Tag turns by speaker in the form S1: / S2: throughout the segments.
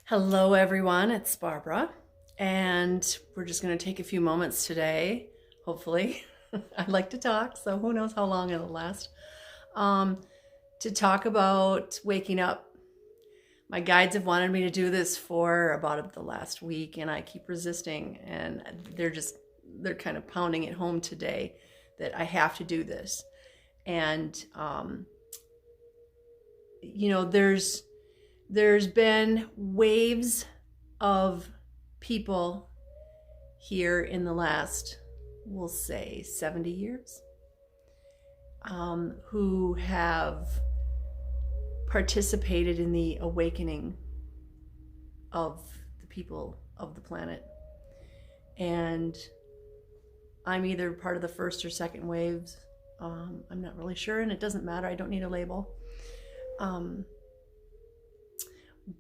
S1: Hello everyone, it's Barbara, and we're just going to take a few moments today, hopefully. I like to talk, so who knows how long it'll last, to talk about waking up. My guides have wanted me to do this for about the last week, and I keep resisting, and they're kind of pounding it home today that I have to do this. And, there's been waves of people here in the last, we'll say, 70 years, who have participated in the awakening of the people of the planet. And I'm either part of the first or second waves. I'm not really sure, and it doesn't matter. I don't need a label.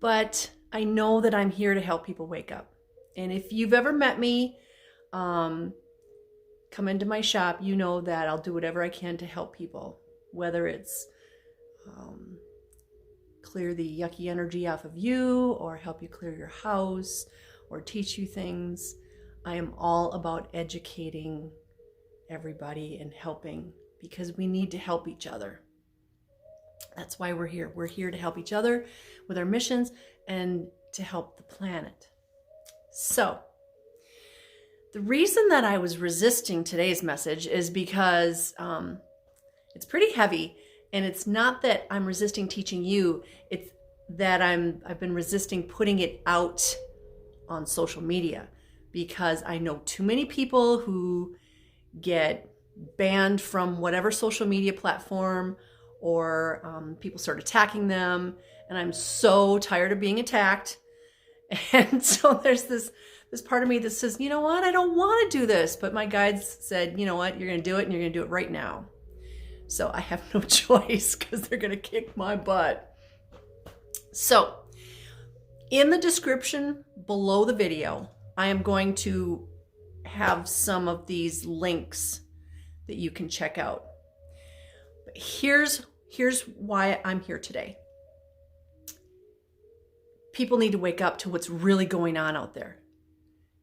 S1: But I know that I'm here to help people wake up. And if you've ever met me, come into my shop, you know that I'll do whatever I can to help people, whether it's clear the yucky energy off of you, or help you clear your house, or teach you things. I am all about educating everybody and helping, because we need to help each other. That's why we're here. We're here to help each other with our missions and to help the planet. So, the reason that I was resisting today's message is because it's pretty heavy, and it's not that I'm resisting teaching you, it's that I've been resisting putting it out on social media, because I know too many people who get banned from whatever social media platform, or people start attacking them, and I'm so tired of being attacked. And so there's this part of me that says, you know what, I don't want to do this, but my guides said, you know what, you're going to do it, and you're going to do it right now. So I have no choice, because they're going to kick my butt. So in the description below the video, I am going to have some of these links that you can check out. But here's why I'm here today. People need to wake up to what's really going on out there.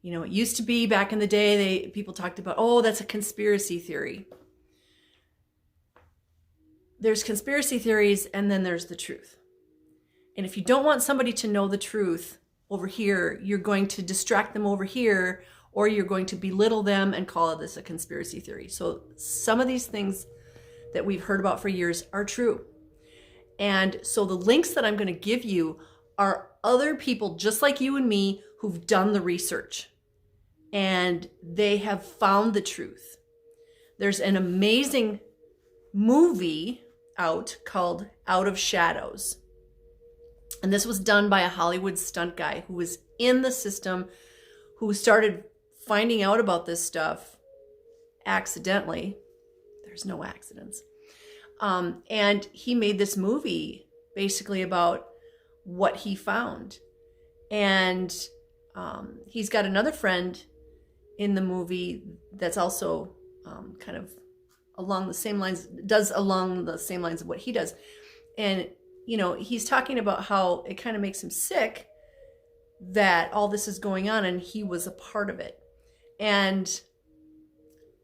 S1: You know, it used to be back in the day, people talked about, oh, that's a conspiracy theory. There's conspiracy theories, and then there's the truth. And if you don't want somebody to know the truth over here, you're going to distract them over here, or you're going to belittle them and call this a conspiracy theory. So some of these things that we've heard about for years are true. And so the links that I'm going to give you are other people just like you and me who've done the research, and they have found the truth. There's an amazing movie out called Out of Shadows. And this was done by a Hollywood stunt guy who was in the system, who started finding out about this stuff accidentally. There's no accidents. And he made this movie basically about what he found. And he's got another friend in the movie that's also kind of along the same lines of what he does. And, you know, he's talking about how it kind of makes him sick that all this is going on, and he was a part of it. And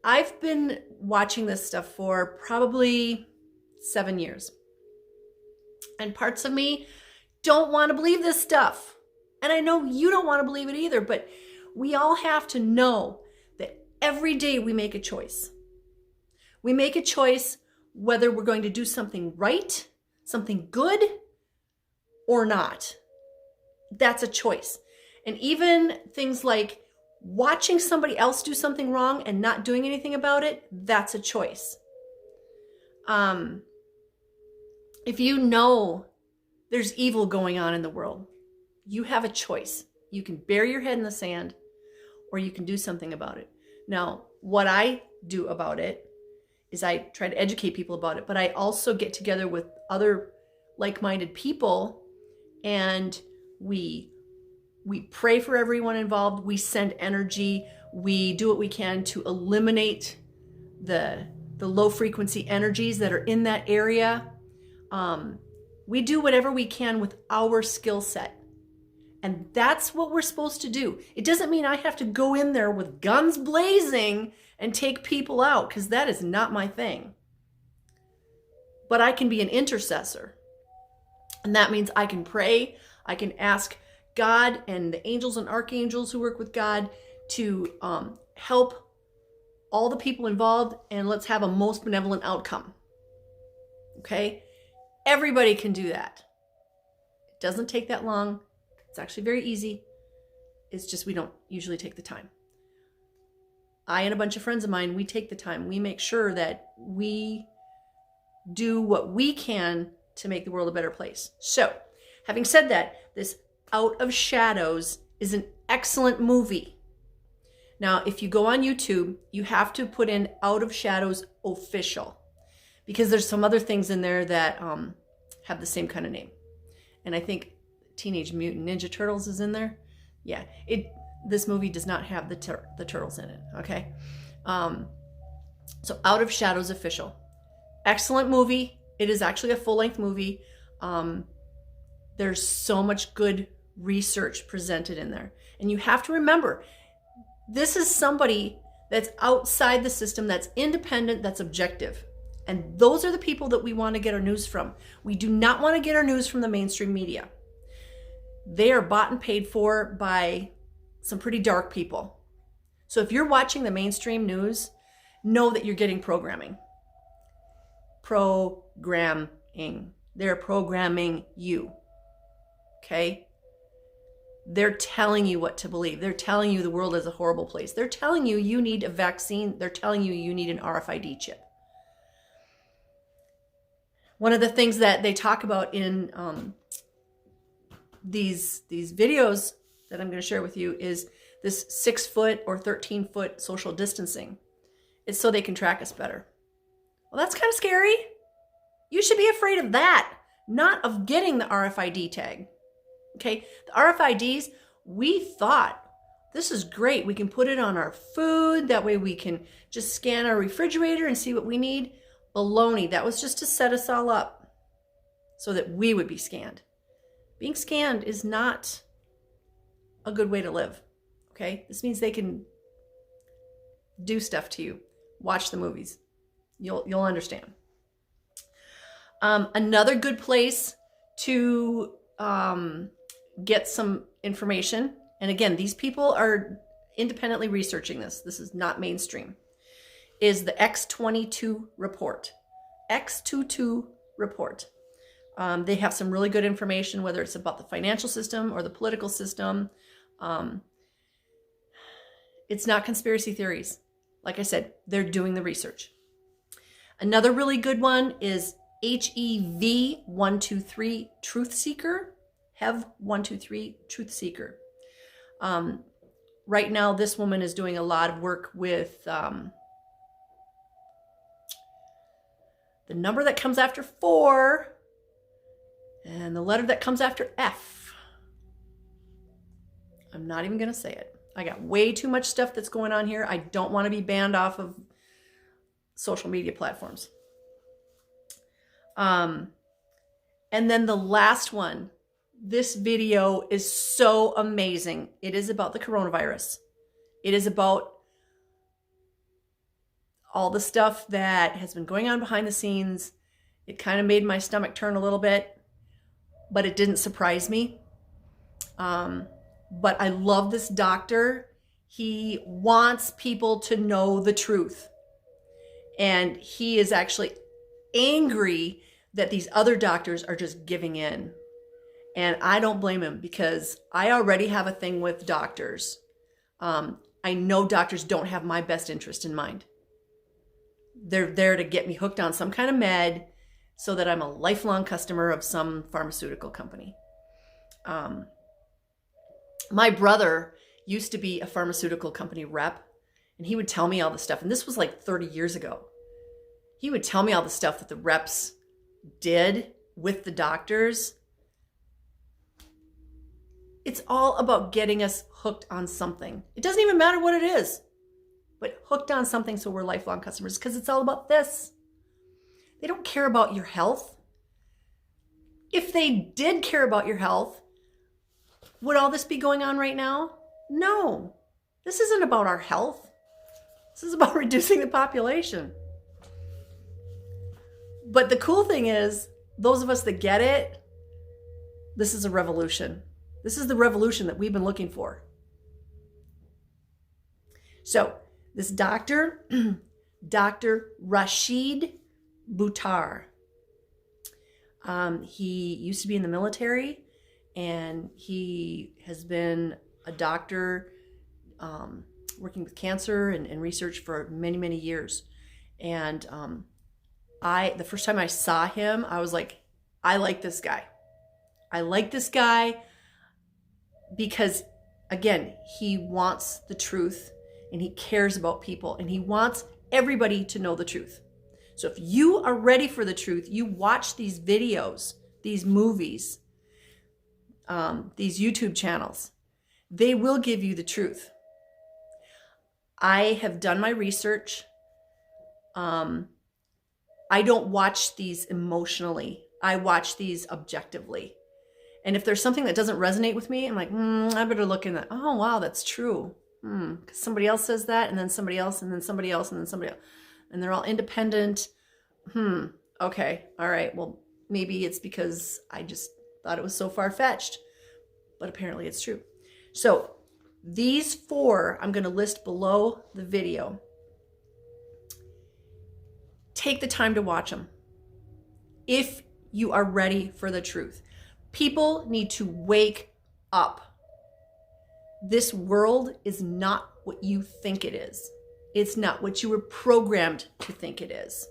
S1: I've been watching this stuff for probably 7 years. And parts of me don't want to believe this stuff. And I know you don't want to believe it either, but we all have to know that every day we make a choice. We make a choice whether we're going to do something right, something good, or not. That's a choice. And even things like watching somebody else do something wrong and not doing anything about it, that's a choice. If you know there's evil going on in the world, you have a choice. You can bury your head in the sand, or you can do something about it. Now, what I do about it is I try to educate people about it, but I also get together with other like-minded people, and we pray for everyone involved. We send energy. We do what we can to eliminate the low frequency energies that are in that area. We do whatever we can with our skill set. And that's what we're supposed to do. It doesn't mean I have to go in there with guns blazing and take people out, because that is not my thing. But I can be an intercessor. And that means I can pray. I can ask God and the angels and archangels who work with God to help all the people involved, and let's have a most benevolent outcome. Okay? Everybody can do that. It doesn't take that long. It's actually very easy. It's just we don't usually take the time. I and a bunch of friends of mine, we take the time. We make sure that we do what we can to make the world a better place. So, having said that, this Out of Shadows is an excellent movie. Now, if you go on YouTube, you have to put in Out of Shadows Official, because there's some other things in there that have the same kind of name. And I think Teenage Mutant Ninja Turtles is in there. Yeah, this movie does not have the turtles in it, okay? So Out of Shadows Official. Excellent movie. It is actually a full-length movie. There's so much good research presented in there. And you have to remember, this is somebody that's outside the system, that's independent, that's objective. And those are the people that we want to get our news from. We do not want to get our news from the mainstream media. They are bought and paid for by some pretty dark people. So if you're watching the mainstream news, know that you're getting programming. Programming. They're programming you. Okay? They're telling you what to believe. They're telling you the world is a horrible place. They're telling you you need a vaccine. They're telling you you need an RFID chip. One of the things that they talk about in these videos that I'm going to share with you is this 6-foot or 13-foot social distancing. It's so they can track us better. Well, that's kind of scary. You should be afraid of that, not of getting the RFID tag. Okay, the RFIDs, we thought, this is great. We can put it on our food. That way we can just scan our refrigerator and see what we need. Baloney. That was just to set us all up so that we would be scanned. Being scanned is not a good way to live. Okay, this means they can do stuff to you. Watch the movies. You'll understand. Another good place to get some information, and again, these people are independently researching this. This is not mainstream. Is the X22 Report. X22 Report. They have some really good information, whether it's about the financial system or the political system. It's not conspiracy theories. Like I said, they're doing the research. Another really good one is Hev123 Truthseeker. Hev123 Truthseeker. Right now, this woman is doing a lot of work with the number that comes after 4 and the letter that comes after F. I'm not even going to say it. I got way too much stuff that's going on here. I don't want to be banned off of social media platforms. And then the last one. This video is so amazing. It is about the coronavirus. It is about all the stuff that has been going on behind the scenes. It kind of made my stomach turn a little bit, but it didn't surprise me. But I love this doctor. He wants people to know the truth. And he is actually angry that these other doctors are just giving in. And I don't blame him, because I already have a thing with doctors. I know doctors don't have my best interest in mind. They're there to get me hooked on some kind of med so that I'm a lifelong customer of some pharmaceutical company. My brother used to be a pharmaceutical company rep, and he would tell me all the stuff. And this was like 30 years ago. He would tell me all the stuff that the reps did with the doctors. It's all about getting us hooked on something. It doesn't even matter what it is, but hooked on something so we're lifelong customers, because it's all about this. They don't care about your health. If they did care about your health, Would all this be going on right now? No. This isn't about our health. This is about reducing the population. But the cool thing is, those of us that get it, this is a revolution. This is the revolution that we've been looking for. So this doctor, Dr. Rashid Buttar, he used to be in the military, and he has been a doctor working with cancer and research for many, many years. And the first time I saw him, I was like, I like this guy. I like this guy because, again, he wants the truth, and he cares about people, and he wants everybody to know the truth. So if you are ready for the truth, you watch these videos, these movies, these YouTube channels. They will give you the truth. I have done my research. I don't watch these emotionally. I watch these objectively. And if there's something that doesn't resonate with me, I'm like, I better look in that. Oh, wow, that's true. Because somebody else says that, and then somebody else, and then somebody else, and then somebody else. And they're all independent. Okay, all right. Well, maybe it's because I just thought it was so far-fetched. But apparently it's true. So these 4 I'm going to list below the video. Take the time to watch them if you are ready for the truth. People need to wake up. This world is not what you think it is. It's not what you were programmed to think it is.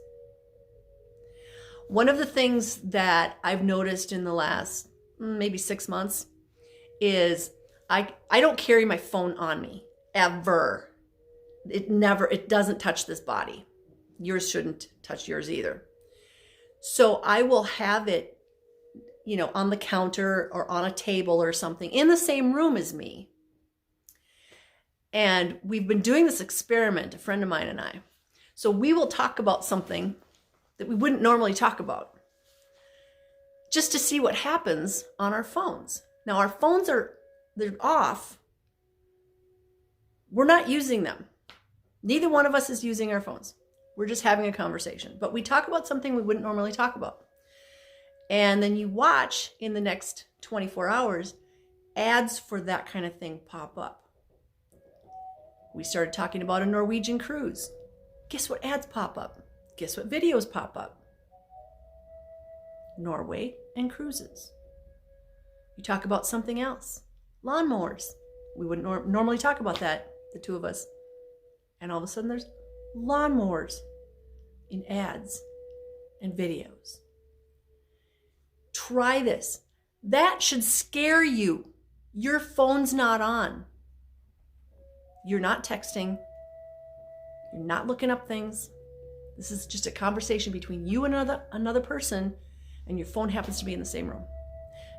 S1: One of the things that I've noticed in the last maybe 6 months is I don't carry my phone on me ever. It doesn't touch this body. Yours shouldn't touch yours either. So I will have it, on the counter or on a table or something in the same room as me. And we've been doing this experiment, a friend of mine and I. So we will talk about something that we wouldn't normally talk about, just to see what happens on our phones. Now our phones they're off. We're not using them. Neither one of us is using our phones. We're just having a conversation. But we talk about something we wouldn't normally talk about. And then you watch in the next 24 hours, ads for that kind of thing pop up. We started talking about a Norwegian cruise. Guess what ads pop up? Guess what videos pop up? Norway and cruises. You talk about something else. Lawnmowers. We wouldn't normally talk about that, the two of us. And all of a sudden there's lawnmowers in ads and videos. Try this. That should scare you. Your phone's not on. You're not texting. You're not looking up things. This is just a conversation between you and another person, and your phone happens to be in the same room.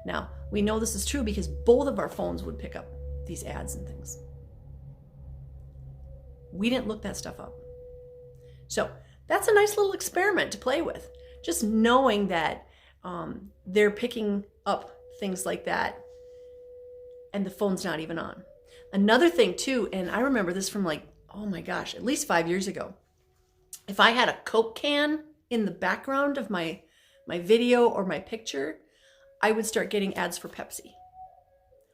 S1: Now, we know this is true because both of our phones would pick up these ads and things. We didn't look that stuff up. So that's a nice little experiment to play with. Just knowing that they're picking up things like that and the phone's not even on. Another thing too, and I remember this from oh my gosh, at least 5 years ago. If I had a Coke can in the background of my video or my picture, I would start getting ads for Pepsi.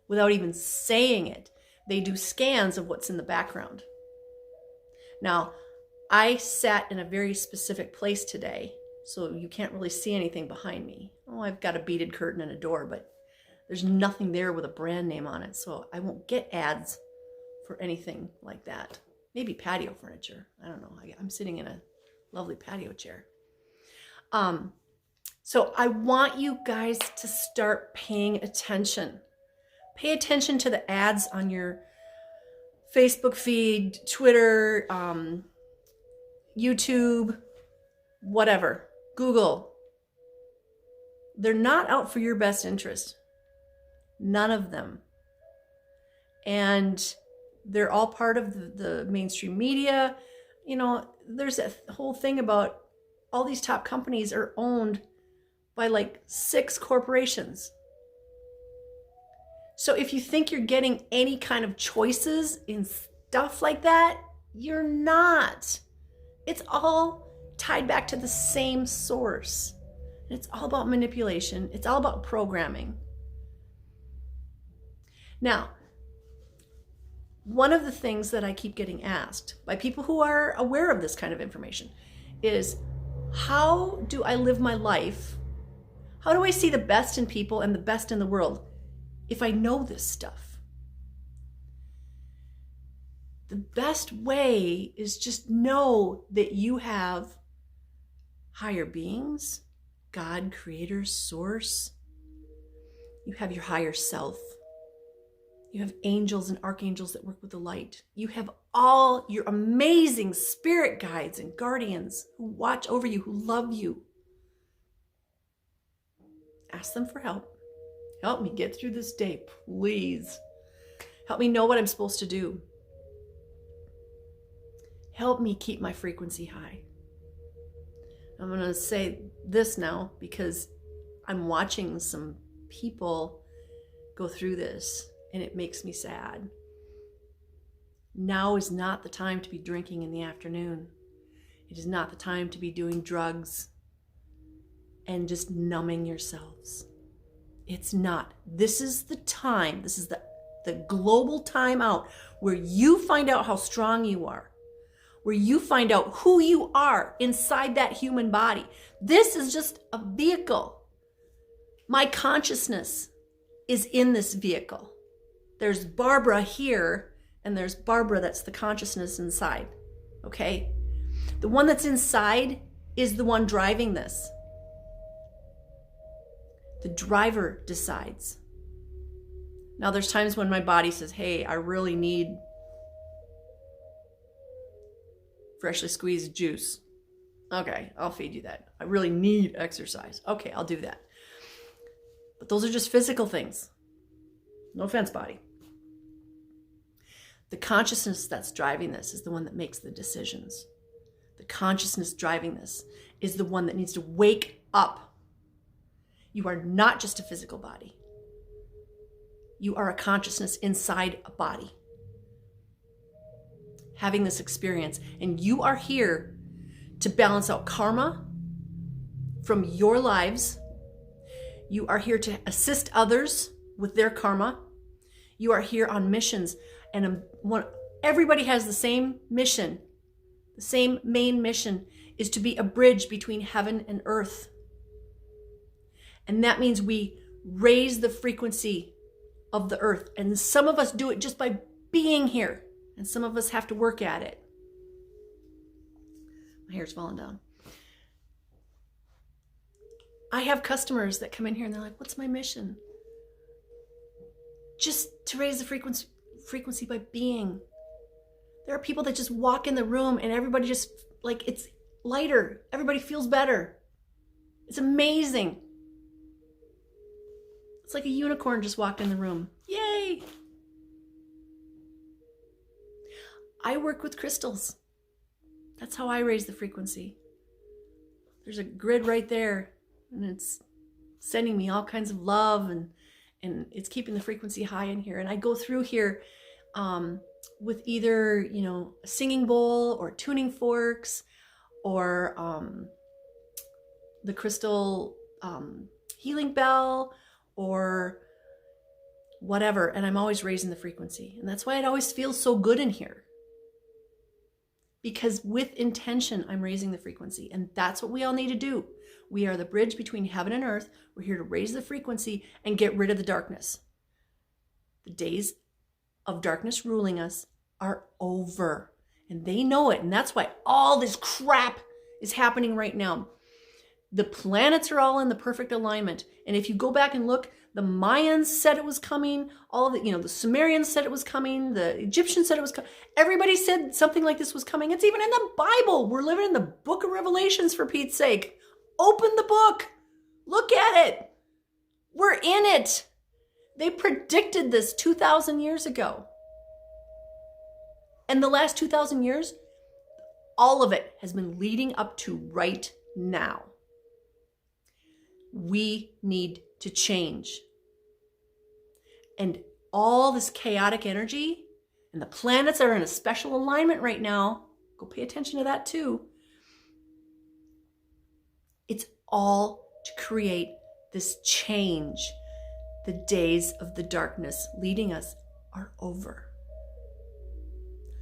S1: Without even saying it, they do scans of what's in the background. Now, I sat in a very specific place today, so you can't really see anything behind me. Oh, I've got a beaded curtain and a door, but there's nothing there with a brand name on it, so I won't get ads for anything like that. Maybe patio furniture. I don't know. I'm sitting in a lovely patio chair. So I want you guys to start paying attention. Pay attention to the ads on your Facebook feed, Twitter, YouTube, whatever, Google. They're not out for your best interest. None of them. And they're all part of the mainstream media. There's a whole thing about all these top companies are owned by 6 corporations. So if you think you're getting any kind of choices in stuff like that, you're not. It's all tied back to the same source. And it's all about manipulation. It's all about programming. Now, one of the things that I keep getting asked by people who are aware of this kind of information is, how do I live my life? How do I see the best in people and the best in the world if I know this stuff? The best way is just know that you have higher beings, God, creator, source. You have your higher self. You have angels and archangels that work with the light. You have all your amazing spirit guides and guardians who watch over you, who love you. Ask them for help. Help me get through this day, please. Help me know what I'm supposed to do. Help me keep my frequency high. I'm going to say this now because I'm watching some people go through this and it makes me sad. Now is not the time to be drinking in the afternoon. It is not the time to be doing drugs and just numbing yourselves. It's not. This is the time. This is the global time out where you find out how strong you are, where you find out who you are inside that human body. This is just a vehicle. My consciousness is in this vehicle. There's Barbara here, and there's Barbara that's the consciousness inside, okay? The one that's inside is the one driving this. The driver decides. Now, there's times when my body says, hey, I really need freshly squeezed juice. Okay, I'll feed you that. I really need exercise. Okay, I'll do that. But those are just physical things. No offense, body. The consciousness that's driving this is the one that makes the decisions. The consciousness driving this is the one that needs to wake up. You are not just a physical body. You are a consciousness inside a body, having this experience. And you are here to balance out karma from your lives. You are here to assist others with their karma. You are here on missions. And everybody has the same mission. The same main mission is to be a bridge between heaven and earth. And that means we raise the frequency of the earth. And some of us do it just by being here. And some of us have to work at it. My hair's falling down. I have customers that come in here and they're like, what's my mission? Just to raise the frequency by being. There are people that just walk in the room and everybody just, like, it's lighter. Everybody feels better. It's amazing. It's like a unicorn just walked in the room. Yay! I work with crystals. That's how I raise the frequency. There's a grid right there, and it's sending me all kinds of love, and it's keeping the frequency high in here. And I go through here with either, a singing bowl or tuning forks or the crystal healing bell or whatever. And I'm always raising the frequency. And that's why it always feels so good in here. Because with intention, I'm raising the frequency. And that's what we all need to do. We are the bridge between heaven and earth. We're here to raise the frequency and get rid of the darkness. The days of darkness ruling us are over. And they know it. And that's why all this crap is happening right now. The planets are all in the perfect alignment. And if you go back and look, the Mayans said it was coming. All of the Sumerians said it was coming. The Egyptians said it was coming. Everybody said something like this was coming. It's even in the Bible. We're living in the book of Revelations, for Pete's sake. Open the book. Look at it. We're in it. They predicted this 2,000 years ago. And the last 2,000 years, all of it has been leading up to right now. We need to change. and all this chaotic energy, and the planets are in a special alignment right now. Go pay attention to that too. It's all to create this change. The days of the darkness leading us are over.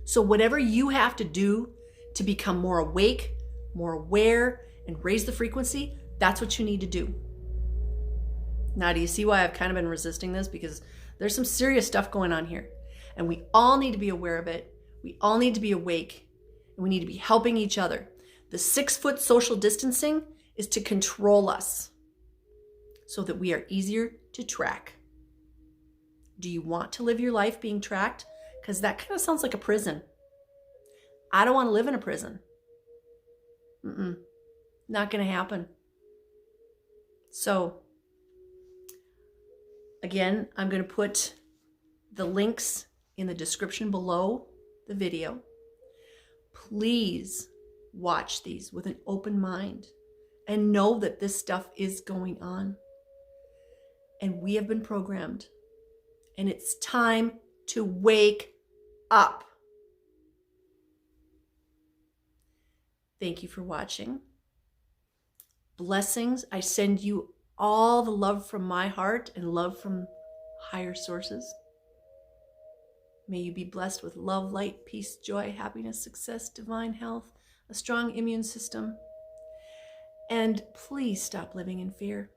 S1: So whatever you have to do to become more awake, more aware, and raise the frequency, that's what you need to do. Now, do you see why I've kind of been resisting this? Because there's some serious stuff going on here. And we all need to be aware of it. We all need to be awake. And we need to be helping each other. The 6-foot social distancing is to control us so that we are easier to track. Do you want to live your life being tracked? Because that kind of sounds like a prison. I don't want to live in a prison. Not going to happen. So, again, I'm going to put the links in the description below the video. Please watch these with an open mind and know that this stuff is going on. And we have been programmed. And it's time to wake up. Thank you for watching. Blessings. I send you all the love from my heart and love from higher sources. May you be blessed with love, light, peace, joy, happiness, success, divine health, a strong immune system. And please stop living in fear.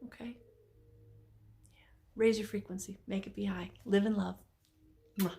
S1: Okay? Raise your frequency. Make it be high. Live in love. Mwah.